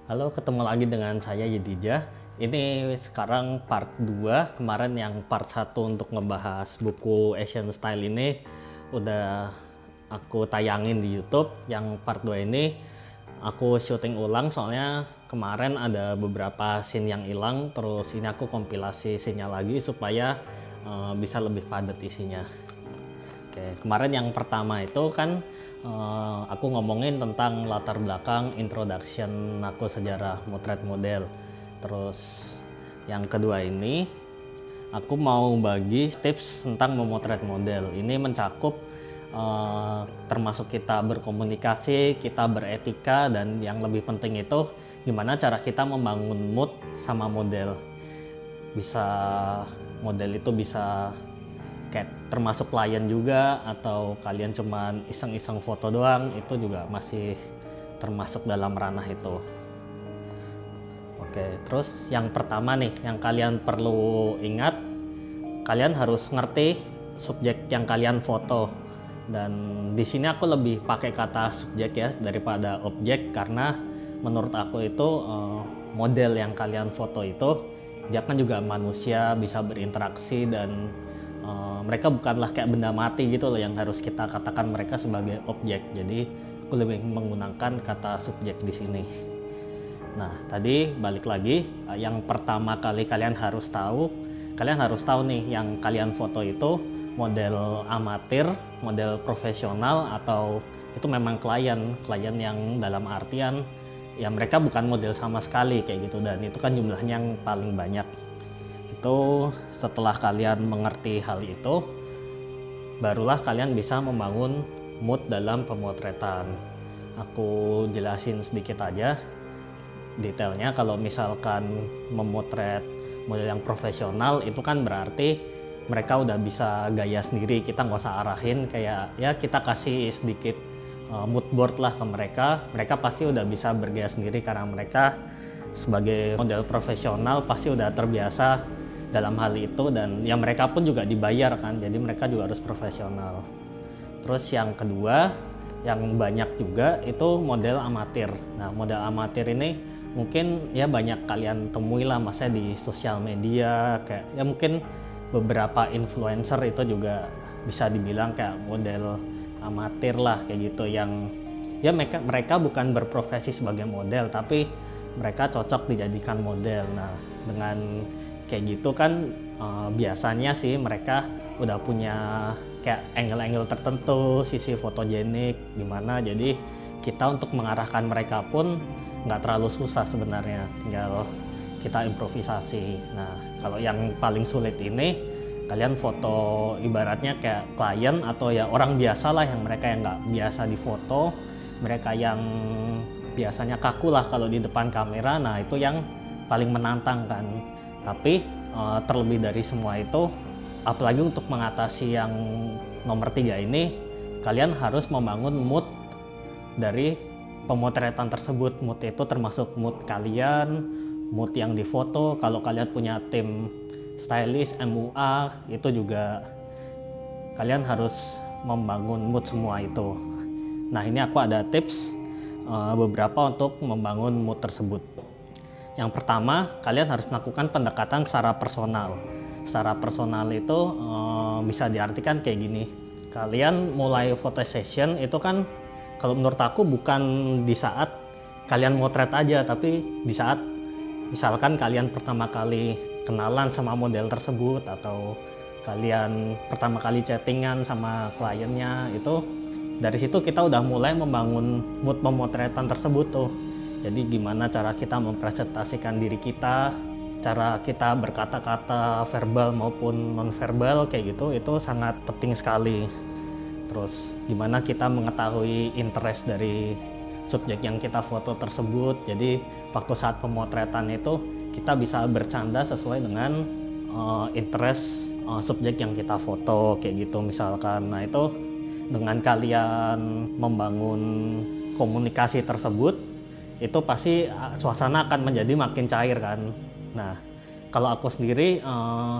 Halo, ketemu lagi dengan saya Yedija. Ini sekarang part 2. Kemarin yang part 1 untuk ngebahas buku Asian Style ini udah aku tayangin di YouTube. Yang part 2 ini aku syuting ulang soalnya kemarin ada beberapa scene yang hilang. Terus ini aku kompilasi scene-nya lagi supaya bisa lebih padat isinya. Oke, kemarin yang pertama itu kan aku ngomongin tentang latar belakang introduction aku sejarah motret model. Terus yang kedua ini aku mau bagi tips tentang memotret model. Ini mencakup termasuk kita berkomunikasi, kita beretika, dan yang lebih penting itu gimana cara kita membangun mood sama model. Bisa model itu bisa kayak termasuk klien juga atau kalian cuman iseng-iseng foto doang, itu juga masih termasuk dalam ranah itu. Oke, terus yang pertama nih yang kalian perlu ingat, kalian harus ngerti subjek yang kalian foto. Dan di sini aku lebih pakai kata subjek ya daripada objek, karena menurut aku itu model yang kalian foto itu dia kan juga manusia, bisa berinteraksi, dan mereka bukanlah kayak benda mati gitu loh yang harus kita katakan mereka sebagai objek. Jadi aku lebih menggunakan kata subjek di sini. Nah, tadi balik lagi, yang pertama kali kalian harus tahu nih yang kalian foto itu model amatir, model profesional, atau itu memang klien yang dalam artian ya mereka bukan model sama sekali kayak gitu, dan itu kan jumlahnya yang paling banyak. Itu setelah kalian mengerti hal itu, barulah kalian bisa membangun mood dalam pemotretan. Aku jelasin sedikit aja detailnya. Kalau misalkan memotret model yang profesional itu kan berarti mereka udah bisa gaya sendiri, kita nggak usah arahin, kayak ya kita kasih sedikit mood board lah ke mereka. Mereka pasti udah bisa bergaya sendiri karena mereka sebagai model profesional pasti udah terbiasa dalam hal itu, dan ya mereka pun juga dibayar kan, jadi mereka juga harus profesional. Terus yang kedua yang banyak juga itu model amatir. Nah, model amatir ini mungkin ya banyak kalian temui lah masa di sosial media, kayak ya mungkin beberapa influencer itu juga bisa dibilang kayak model amatir lah kayak gitu, yang ya mereka bukan berprofesi sebagai model tapi mereka cocok dijadikan model. Nah, dengan kayak gitu kan biasanya sih mereka udah punya kayak angle-angle tertentu, sisi fotogenik gimana, jadi kita untuk mengarahkan mereka pun nggak terlalu susah sebenarnya, tinggal kita improvisasi. Nah, kalau yang paling sulit ini kalian foto ibaratnya kayak klien atau ya orang biasa lah, yang mereka yang nggak biasa difoto, mereka yang biasanya kaku lah kalau di depan kamera. Nah, itu yang paling menantang kan. Tapi terlebih dari semua itu, apalagi untuk mengatasi yang nomor 3 ini, kalian harus membangun mood dari pemotretan tersebut. Mood itu termasuk mood kalian, mood yang difoto. Kalau kalian punya tim stylist, MUA, itu juga kalian harus membangun mood semua itu. Nah, ini aku ada tips beberapa untuk membangun mood tersebut. Yang pertama, kalian harus melakukan pendekatan secara personal. Secara personal itu bisa diartikan kayak gini. Kalian mulai foto session itu kan kalau menurut aku bukan di saat kalian motret aja, tapi di saat misalkan kalian pertama kali kenalan sama model tersebut, atau kalian pertama kali chattingan sama kliennya, itu dari situ kita udah mulai membangun mood pemotretan tersebut tuh. Jadi gimana cara kita mempresentasikan diri kita, cara kita berkata-kata verbal maupun non-verbal kayak gitu, itu sangat penting sekali. Terus gimana kita mengetahui interest dari subjek yang kita foto tersebut, jadi waktu saat pemotretan itu kita bisa bercanda sesuai dengan interest subjek yang kita foto kayak gitu misalkan. Nah, itu dengan kalian membangun komunikasi tersebut, itu pasti suasana akan menjadi makin cair kan. Nah, kalau aku sendiri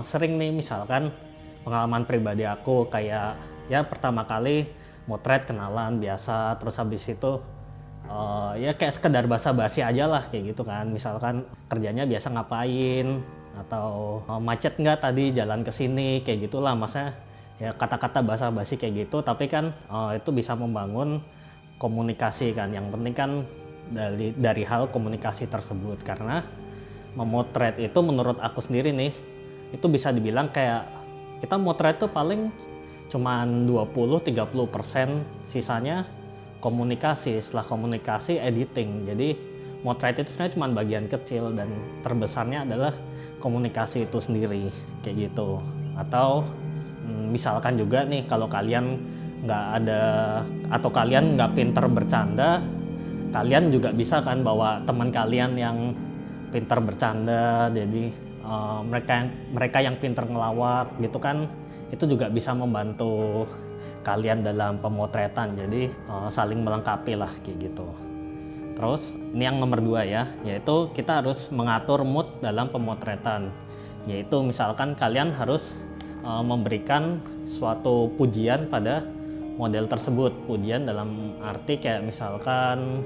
sering nih, misalkan pengalaman pribadi aku kayak ya pertama kali motret kenalan biasa, terus habis itu ya kayak sekedar basa-basi aja lah kayak gitu kan. Misalkan kerjanya biasa ngapain, atau macet nggak tadi jalan ke sini, kayak gitulah. Masa ya kata-kata basa-basi kayak gitu, tapi kan itu bisa membangun komunikasi kan. Yang penting kan dari hal komunikasi tersebut, karena memotret itu menurut aku sendiri nih, itu bisa dibilang kayak kita motret tuh paling cuman 20-30%, sisanya komunikasi. Setelah komunikasi, editing. Jadi motret itu sebenarnya cuma bagian kecil, dan terbesarnya adalah komunikasi itu sendiri kayak gitu. Atau misalkan juga nih, kalau kalian nggak ada atau kalian nggak pinter bercanda, kalian juga bisa kan bawa teman kalian yang pinter bercanda. Jadi mereka yang pinter ngelawak gitu kan, itu juga bisa membantu kalian dalam pemotretan. Jadi saling melengkapi lah kayak gitu. Terus ini yang nomor 2 ya, yaitu kita harus mengatur mood dalam pemotretan. Yaitu misalkan kalian harus memberikan suatu pujian pada model tersebut. Pujian dalam arti kayak misalkan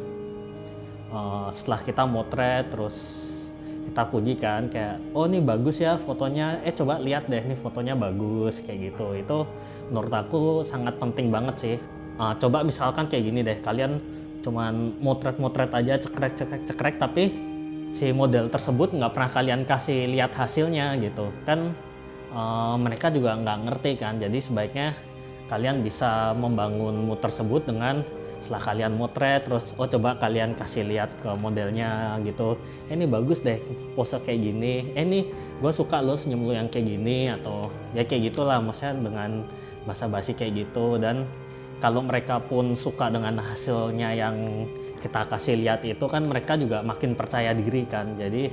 setelah kita motret terus kita puji kan, kayak oh ini bagus ya fotonya, coba lihat deh nih fotonya bagus kayak gitu. Itu menurut aku sangat penting banget sih. Coba misalkan kayak gini deh, kalian cuman motret aja, cekrek, tapi si model tersebut nggak pernah kalian kasih lihat hasilnya gitu kan, mereka juga nggak ngerti kan. Jadi sebaiknya kalian bisa membangun mood tersebut dengan setelah kalian motret terus coba kalian kasih lihat ke modelnya gitu, ini bagus deh pose kayak gini, ini gue suka lo senyum lo yang kayak gini, atau ya kayak gitulah, maksudnya dengan basa-basi kayak gitu. Dan kalau mereka pun suka dengan hasilnya yang kita kasih lihat itu kan, mereka juga makin percaya diri kan. Jadi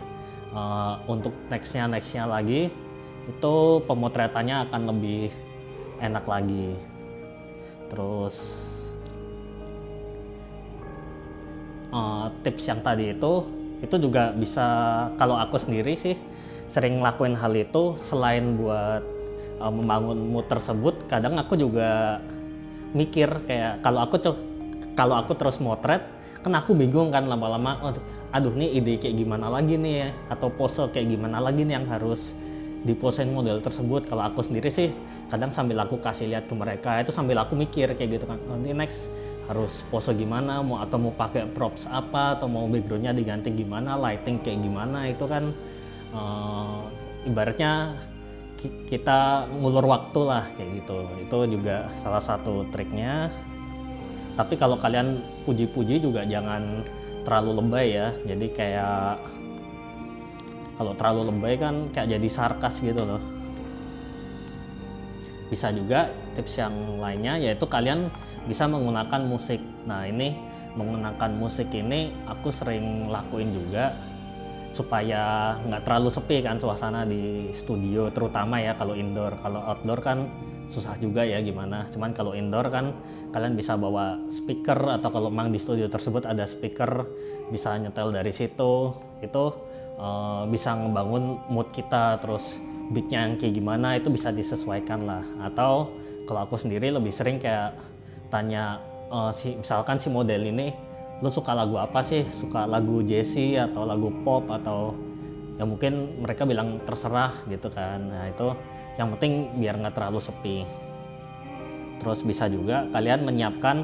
untuk nextnya lagi itu pemotretannya akan lebih enak lagi. Terus tips yang tadi itu juga bisa, kalau aku sendiri sih sering ngelakuin hal itu. Selain buat membangun mood tersebut, kadang aku juga mikir kayak kalau aku terus motret kan aku bingung kan lama-lama, aduh nih ide kayak gimana lagi nih ya, atau pose kayak gimana lagi nih yang harus diposein model tersebut. Kalau aku sendiri sih kadang sambil aku kasih lihat ke mereka, itu sambil aku mikir kayak gitu kan, ini next harus pose gimana, mau pakai props apa, atau mau backgroundnya diganti gimana, lighting kayak gimana. Itu kan ibaratnya kita ngulur waktu lah kayak gitu. Itu juga salah satu triknya. Tapi kalau kalian puji-puji juga jangan terlalu lebay ya. Jadi kayak kalau terlalu lebay kan kayak jadi sarkas gitu loh. Bisa juga tips yang lainnya, yaitu kalian bisa menggunakan musik. Nah ini menggunakan musik ini aku sering lakuin juga supaya nggak terlalu sepi kan suasana di studio, terutama ya kalau indoor. Kalau outdoor kan susah juga ya gimana. Cuman kalau indoor kan kalian bisa bawa speaker, atau kalau memang di studio tersebut ada speaker bisa nyetel dari situ. Itu bisa ngebangun mood kita. Terus beatnya yang kayak gimana itu bisa disesuaikan lah. Atau kalau aku sendiri lebih sering kayak tanya misalkan si model ini, lo suka lagu apa sih? Suka lagu Jessie atau lagu pop, atau ya mungkin mereka bilang terserah gitu kan. Nah itu yang penting biar nggak terlalu sepi. Terus bisa juga kalian menyiapkan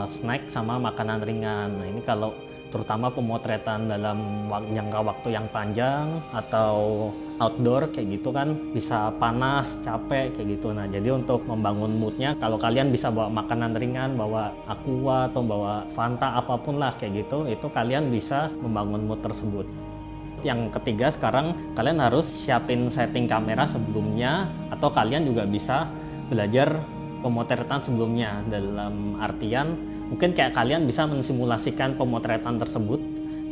snack sama makanan ringan. Nah ini kalau terutama pemotretan dalam jangka waktu yang panjang atau outdoor kayak gitu kan, bisa panas, capek kayak gitu. Nah jadi untuk membangun moodnya, kalau kalian bisa bawa makanan ringan, bawa aqua atau bawa Fanta, apapun lah kayak gitu, itu kalian bisa membangun mood tersebut. Yang ketiga, sekarang kalian harus siapin setting kamera sebelumnya, atau kalian juga bisa belajar pemotretan sebelumnya. Dalam artian mungkin kayak kalian bisa mensimulasikan pemotretan tersebut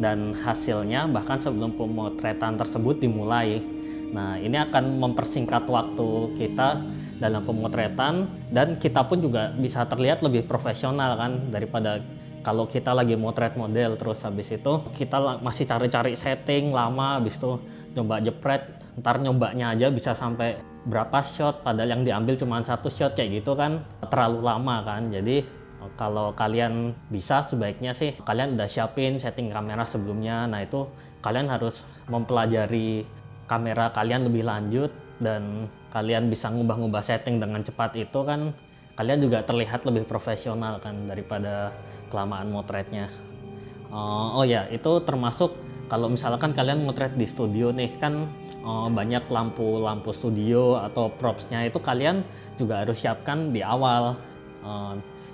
dan hasilnya bahkan sebelum pemotretan tersebut dimulai. Nah ini akan mempersingkat waktu kita dalam pemotretan, dan kita pun juga bisa terlihat lebih profesional kan, daripada kalau kita lagi motret model terus habis itu kita masih cari-cari setting lama, habis itu coba jepret, ntar nyobanya aja bisa sampai berapa shot padahal yang diambil cuma 1 shot kayak gitu kan, terlalu lama kan. Jadi Kalau kalian bisa, sebaiknya sih kalian udah siapin setting kamera sebelumnya. Nah itu kalian harus mempelajari kamera kalian lebih lanjut, dan kalian bisa ngubah-ngubah setting dengan cepat. Itu kan kalian juga terlihat lebih profesional kan daripada kelamaan motretnya. Oh ya, itu termasuk kalau misalkan kalian motret di studio nih kan, banyak lampu-lampu studio atau propsnya itu kalian juga harus siapkan di awal.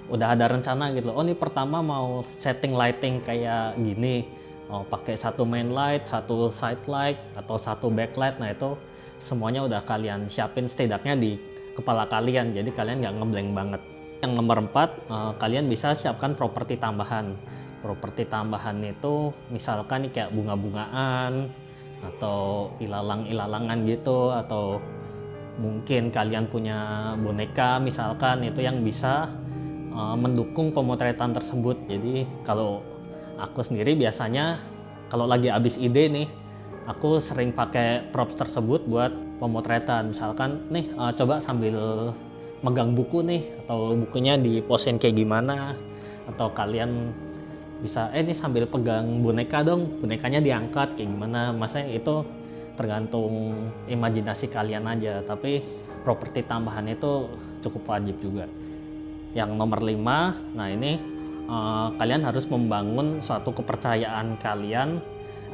Udah ada rencana gitu loh, oh ini pertama mau setting lighting kayak gini, pakai satu main light, satu side light, atau satu backlight. Nah itu semuanya udah kalian siapin setidaknya di kepala kalian, jadi kalian nggak ngeblank banget. Yang nomor 4, kalian bisa siapkan properti tambahan. Properti tambahan itu misalkan nih kayak bunga-bungaan atau ilalang-ilalangan gitu, atau mungkin kalian punya boneka misalkan, itu yang bisa mendukung pemotretan tersebut. Jadi kalau aku sendiri biasanya kalau lagi habis ide nih, aku sering pakai props tersebut buat pemotretan. Misalkan nih coba sambil megang buku nih, atau bukunya diposein kayak gimana, atau kalian bisa ini sambil pegang boneka dong, bonekanya diangkat kayak gimana. Maksudnya itu tergantung imajinasi kalian aja, tapi properti tambahan itu cukup wajib juga. Yang nomor 5, nah ini kalian harus membangun suatu kepercayaan kalian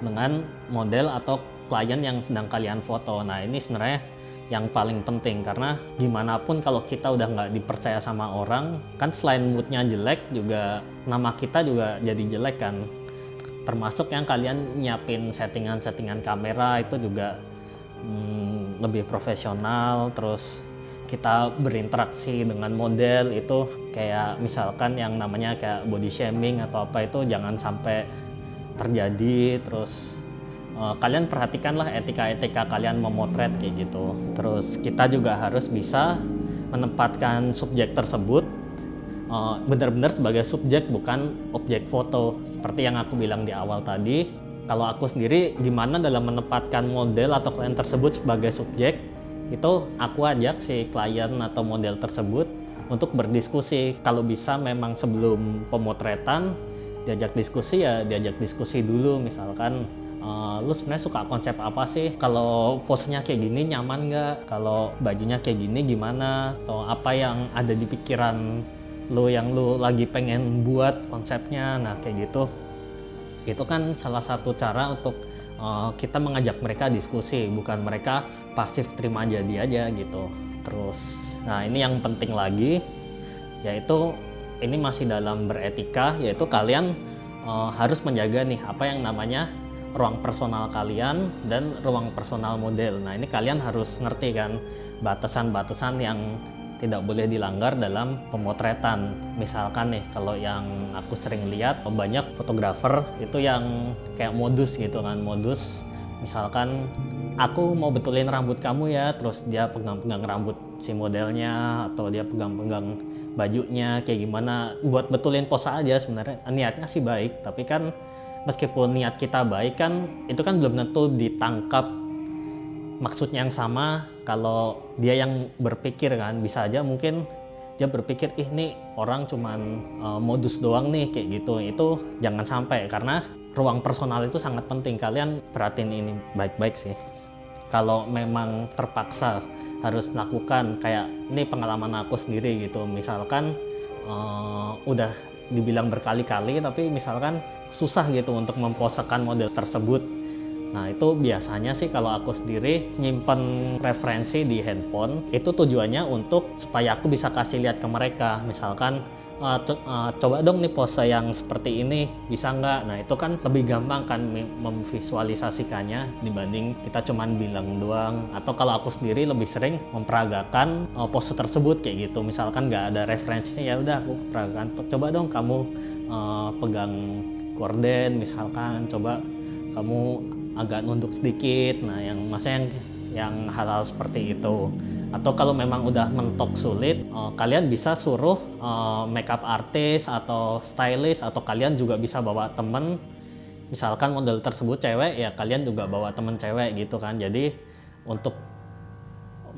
dengan model atau klien yang sedang kalian foto. Nah ini sebenarnya yang paling penting, karena gimana pun kalau kita udah nggak dipercaya sama orang, kan selain moodnya jelek, juga nama kita juga jadi jelek kan. Termasuk yang kalian nyiapin settingan-settingan kamera itu juga lebih profesional. Terus kita berinteraksi dengan model itu kayak misalkan yang namanya kayak body shaming atau apa, itu jangan sampai terjadi. Terus kalian perhatikanlah etika-etika kalian memotret kayak gitu. Terus kita juga harus bisa menempatkan subjek tersebut benar-benar sebagai subjek, bukan objek foto. Seperti yang aku bilang di awal tadi, kalau aku sendiri gimana dalam menempatkan model atau klien tersebut sebagai subjek, itu aku ajak si klien atau model tersebut untuk berdiskusi. Kalau bisa memang sebelum pemotretan diajak diskusi, ya diajak diskusi dulu. Misalkan lu sebenarnya suka konsep apa sih, kalau posenya kayak gini nyaman nggak, kalau bajunya kayak gini gimana, atau apa yang ada di pikiran lu yang lu lagi pengen buat konsepnya. Nah kayak gitu, itu kan salah satu cara untuk kita mengajak mereka diskusi, bukan mereka pasif terima jadi aja gitu. Terus nah ini yang penting lagi, yaitu ini masih dalam beretika, yaitu kalian harus menjaga nih apa yang namanya ruang personal kalian dan ruang personal model. Nah ini kalian harus ngerti kan batasan-batasan yang tidak boleh dilanggar dalam pemotretan. Misalkan nih, kalau yang aku sering lihat banyak fotografer itu yang kayak modus gitu kan, modus misalkan aku mau betulin rambut kamu ya, terus dia pegang-pegang rambut si modelnya, atau dia pegang-pegang bajunya kayak gimana buat betulin pose aja. Sebenarnya niatnya sih baik, tapi kan meskipun niat kita baik kan, itu kan belum tentu ditangkap maksudnya yang sama. Kalau dia yang berpikir kan, bisa aja mungkin dia berpikir ini orang cuman modus doang nih kayak gitu. Itu jangan sampai, karena ruang personal itu sangat penting. Kalian perhatiin ini baik-baik sih. Kalau memang terpaksa harus melakukan, kayak ini pengalaman aku sendiri gitu, misalkan udah dibilang berkali-kali tapi misalkan susah gitu untuk memposekan model tersebut. Nah itu biasanya sih kalau aku sendiri nyimpen referensi di handphone, itu tujuannya untuk supaya aku bisa kasih lihat ke mereka. Misalkan coba dong nih pose yang seperti ini, bisa nggak? Nah itu kan lebih gampang kan memvisualisasikannya dibanding kita cuman bilang doang. Atau kalau aku sendiri lebih sering memperagakan pose tersebut kayak gitu. Misalkan nggak ada referensinya, ya udah aku peragakan. Coba dong kamu pegang gorden misalkan, coba kamu agak nunduk sedikit. Nah yang maksudnya yang hal-hal seperti itu. Atau kalau memang udah mentok sulit, kalian bisa suruh makeup artist atau stylist, atau kalian juga bisa bawa temen. Misalkan model tersebut cewek, ya kalian juga bawa temen cewek gitu kan. Jadi untuk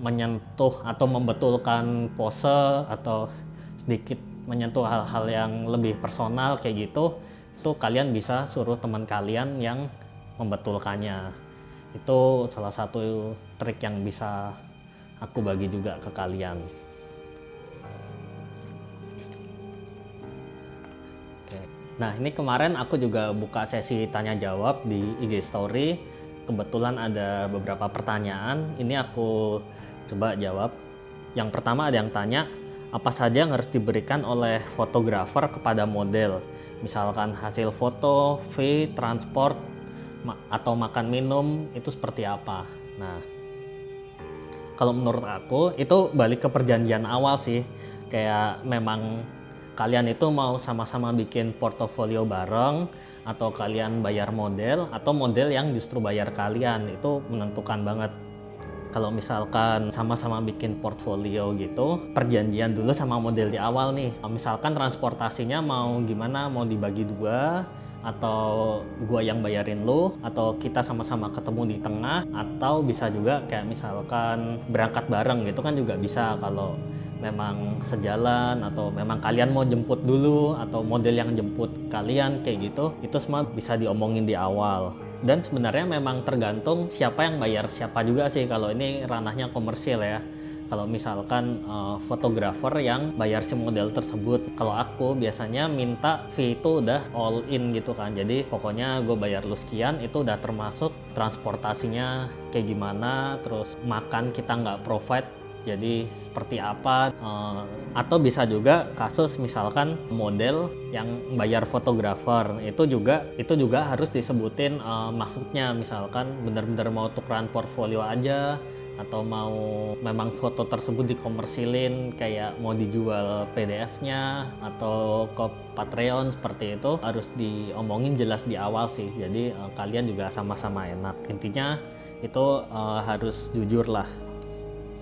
menyentuh atau membetulkan pose atau sedikit menyentuh hal-hal yang lebih personal kayak gitu, itu kalian bisa suruh teman kalian yang membetulkannya. Itu salah satu trik yang bisa aku bagi juga ke kalian. Oke. Nah, ini kemarin aku juga buka sesi tanya jawab di IG Story. Kebetulan ada beberapa pertanyaan, ini aku coba jawab. Yang pertama ada yang tanya, apa saja yang harus diberikan oleh fotografer kepada model? Misalkan hasil foto, fee, transport, atau makan minum, itu seperti apa? Nah, kalau menurut aku itu balik ke perjanjian awal sih. Kayak memang kalian itu mau sama-sama bikin portofolio bareng, atau kalian bayar model, atau model yang justru bayar kalian, itu menentukan banget. Kalau misalkan sama-sama bikin portfolio gitu, perjanjian dulu sama model di awal nih. Misalkan transportasinya mau gimana, mau dibagi dua, atau gua yang bayarin lu, atau kita sama-sama ketemu di tengah, atau bisa juga kayak misalkan berangkat bareng gitu kan juga bisa kalau memang sejalan, atau memang kalian mau jemput dulu atau model yang jemput kalian kayak gitu. Itu semua bisa diomongin di awal. Dan sebenarnya memang tergantung siapa yang bayar siapa juga sih, kalau ini ranahnya komersil ya. Kalau misalkan fotografer yang bayar si model tersebut, kalau aku biasanya minta fee itu udah all in gitu kan. Jadi pokoknya gue bayar lu sekian, itu udah termasuk transportasinya kayak gimana, terus makan kita nggak provide jadi seperti apa. Atau bisa juga kasus misalkan model yang bayar fotografer, itu juga harus disebutin maksudnya. Misalkan bener-bener mau tukeran portfolio aja, atau mau memang foto tersebut dikomersilin kayak mau dijual PDF-nya atau ke Patreon, seperti itu harus diomongin jelas di awal sih. Jadi kalian juga sama-sama enak. Intinya itu harus jujur lah.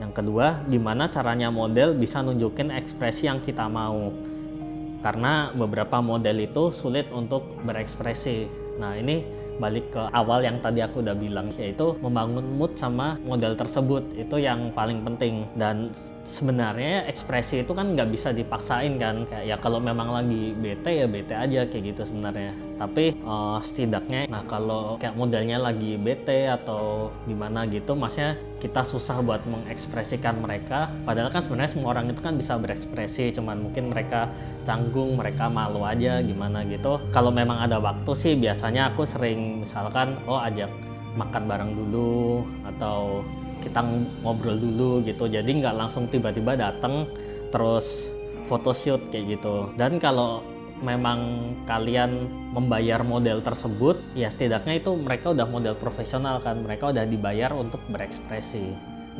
Yang kedua, gimana caranya model bisa nunjukin ekspresi yang kita mau? Karena beberapa model itu sulit untuk berekspresi. Nah, ini balik ke awal yang tadi aku udah bilang, yaitu membangun mood sama model tersebut. Itu yang paling penting. Dan sebenarnya ekspresi itu kan nggak bisa dipaksain kan. Kayak ya kalau memang lagi bete ya bete aja kayak gitu sebenarnya. Tapi setidaknya, nah kalau kayak modelnya lagi bete atau gimana gitu, maksudnya kita susah buat mengekspresikan mereka. Padahal kan sebenarnya semua orang itu kan bisa berekspresi, cuman mungkin mereka canggung, mereka malu aja gimana gitu. Kalau memang ada waktu sih biasanya aku sering misalkan ajak makan bareng dulu, atau kita ngobrol dulu gitu. Jadi nggak langsung tiba-tiba datang terus photoshoot kayak gitu. Dan kalau memang kalian membayar model tersebut, ya setidaknya itu mereka udah model profesional kan, mereka udah dibayar untuk berekspresi.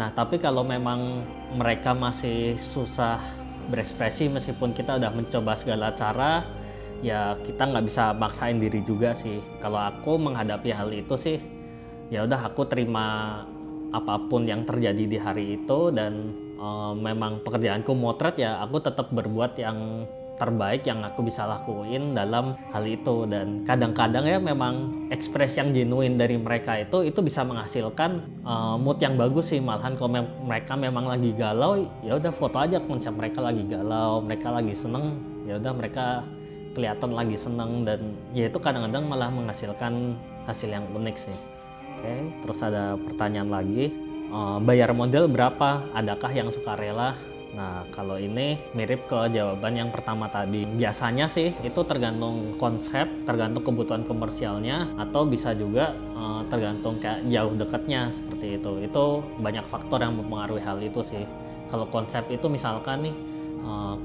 Nah, tapi kalau memang mereka masih susah berekspresi meskipun kita udah mencoba segala cara, ya kita nggak bisa maksain diri juga sih. Kalau aku menghadapi hal itu sih, ya udah aku terima apapun yang terjadi di hari itu. Dan memang pekerjaanku motret, ya aku tetap berbuat yang terbaik yang aku bisa lakuin dalam hal itu. Dan kadang-kadang ya memang ekspresi yang genuine dari mereka itu bisa menghasilkan mood yang bagus sih. Malahan kalau mereka memang lagi galau, ya udah foto aja konsep mereka lagi galau, mereka lagi seneng, ya udah mereka kelihatan lagi seneng. Dan ya itu kadang-kadang malah menghasilkan hasil yang unik sih. Oke, terus ada pertanyaan lagi, bayar model berapa? Adakah yang sukarela? Nah, kalau ini mirip ke jawaban yang pertama tadi. Biasanya sih itu tergantung konsep, tergantung kebutuhan komersialnya, atau bisa juga tergantung kayak jauh dekatnya seperti itu. Itu banyak faktor yang mempengaruhi hal itu sih. Kalau konsep itu misalkan nih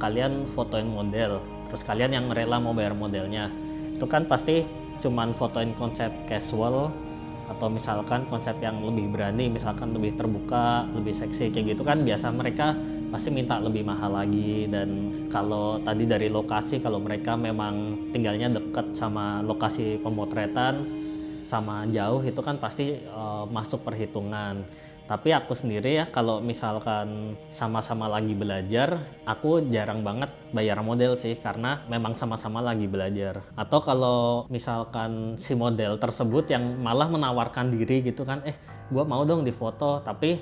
kalian fotoin model, terus kalian yang rela mau bayar modelnya, itu kan pasti cuman fotoin konsep casual, atau misalkan konsep yang lebih berani, misalkan lebih terbuka, lebih seksi kayak gitu kan, biasa mereka pasti minta lebih mahal lagi. Dan kalau tadi dari lokasi, kalau mereka memang tinggalnya dekat sama lokasi pemotretan sama jauh, itu kan pasti masuk perhitungan. Tapi aku sendiri ya, kalau misalkan sama-sama lagi belajar, aku jarang banget bayar model sih, karena memang sama-sama lagi belajar. Atau kalau misalkan si model tersebut yang malah menawarkan diri gitu kan, gue mau dong difoto, tapi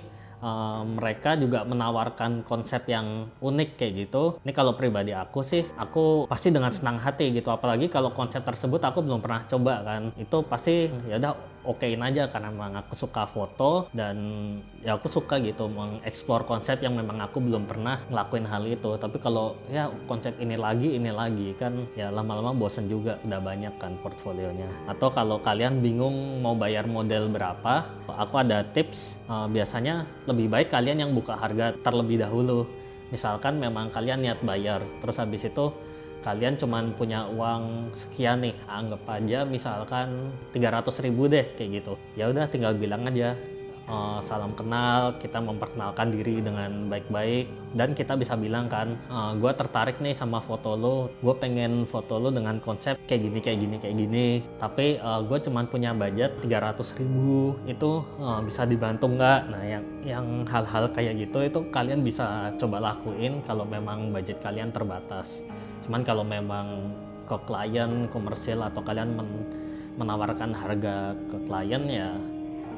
mereka juga menawarkan konsep yang unik kayak gitu. Ini kalau pribadi aku sih, aku pasti dengan senang hati gitu. Apalagi kalau konsep tersebut aku belum pernah coba kan. Itu pasti ya udah okein aja karena memang aku suka foto dan ya aku suka gitu mengeksplor konsep yang memang aku belum pernah ngelakuin hal itu. Tapi kalau ya konsep ini lagi kan ya lama-lama bosen juga, udah banyak kan portfolionya. Atau kalau kalian bingung mau bayar model berapa, aku ada tips. Biasanya lebih baik kalian yang buka harga terlebih dahulu. Misalkan memang kalian niat bayar, terus habis itu kalian cuman punya uang sekian nih, anggap aja misalkan 300.000 deh kayak gitu. Ya udah tinggal bilang aja, salam kenal, kita memperkenalkan diri dengan baik-baik, dan kita bisa bilang kan, gue tertarik nih sama foto lo, gue pengen foto lo dengan konsep kayak gini, tapi gue cuman punya budget 300.000, itu bisa dibantu nggak? Nah yang hal-hal kayak gitu itu kalian bisa coba lakuin kalau memang budget kalian terbatas. Cuman kalau memang ke klien komersil atau kalian menawarkan harga ke klien, ya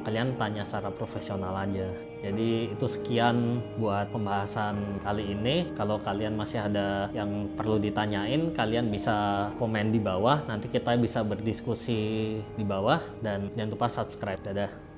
kalian tanya secara profesional aja. Jadi itu sekian buat pembahasan kali ini. Kalau kalian masih ada yang perlu ditanyain, kalian bisa komen di bawah. Nanti kita bisa berdiskusi di bawah, dan jangan lupa subscribe. Dadah.